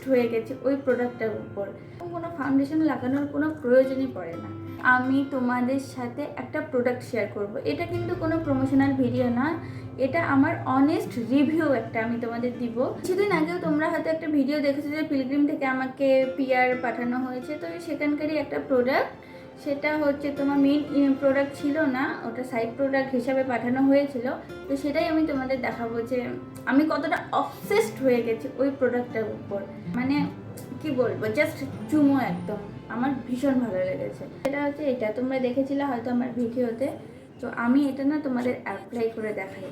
হয়ে গেছি ওই প্রোডাক্টটার উপর। কোনো ফাউন্ডেশন লাগানোর কোনো প্রয়োজনই পড়ে না। আমি তোমাদের সাথে একটা প্রোডাক্ট শেয়ার করব। এটা কিন্তু কোনো প্রমোশনাল ভিডিও না, এটা আমার অনেস্ট রিভিউ একটা আমি তোমাদের দিব। কিছুদিন আগেও তোমরা হয়তো একটা ভিডিও দেখেছো যে পিলগ্রিম থেকে আমাকে পিআর পাঠানো হয়েছে, তো সেখানকারই একটা প্রোডাক্ট। সেটা হচ্ছে তোমার মেইন প্রোডাক্ট ছিল না, ওটা সাইড প্রোডাক্ট হিসাবে পাঠানো হয়েছিল। তো সেটাই আমি তোমাদের দেখাবো যে আমি কতটা অবসেসড হয়ে গেছি ওই প্রোডাক্টটার উপর। মানে কি বলবো, জাস্ট চুমো একদম, আমার ভীষণ ভালো লেগেছে। এটা হচ্ছে এটা তোমরা দেখেছিলে হয়তো আমার ভিডিওতে। তো আমি এটা না তোমাদের অ্যাপ্লাই করে দেখাই।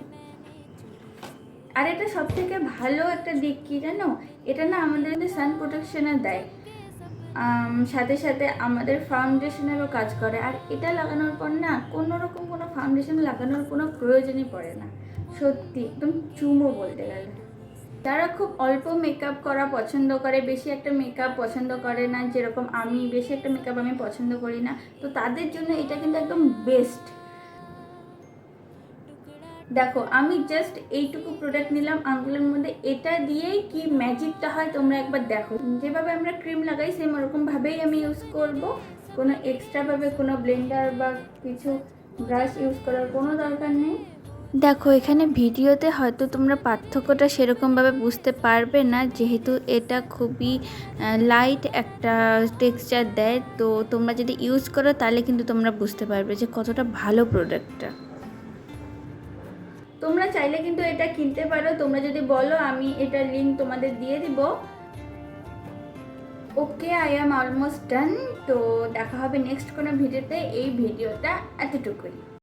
আর এটা সব থেকে ভালো একটা দিক কি জানো, এটা না আমাদের সান প্রোটেকশনের দেয়, সাথে সাথে আমাদের ফাউন্ডেশনেরও কাজ করে। আর এটা লাগানোর পর না কোনো রকম কোনো ফাউন্ডেশন লাগানোর কোনো প্রয়োজনই পড়ে না। সত্যি একদম চুমো বলতে গেলে। যারা খুব অল্প মেকআপ করা পছন্দ করে, বেশি একটা মেকআপ পছন্দ করে না, যেরকম আমি বেশি একটা মেকআপ আমি পছন্দ করি না, তো তাদের জন্য এটা কিন্তু একদম বেস্ট। দেখো আমি জাস্ট এইটুকু প্রোডাক্ট নিলাম আঙ্গুলের মধ্যে, এটা দিয়েই কি ম্যাজিকটা হয় তোমরা একবার দেখো। যেভাবে আমরা ক্রিম লাগাই সেম ওরকমভাবেই আমি ইউজ করব, কোনো এক্সট্রাভাবে কোনো ব্লেন্ডার বা কিছু ব্রাশ ইউজ করার কোনো দরকার নেই। দেখো এখানে ভিডিওতে হয়তো তোমরা পার্থক্যটা সেরকমভাবে বুঝতে পারবে না, যেহেতু এটা খুবই লাইট একটা টেক্সচার দেয়। তো তোমরা যদি ইউজ করো তাহলে কিন্তু তোমরা বুঝতে পারবে যে কতটা ভালো প্রোডাক্টটা। তোমরা চাইলে কিন্তু এটা কিনতে পারো, তোমরা যদি বলো আমি এটার লিঙ্ক তোমাদের দিয়ে দিব। ওকে, আই অ্যাম অলমোস্ট ডান। তো দেখা হবে নেক্সট কোনো ভিডিওতে। এই ভিডিওটা এতটুকুই।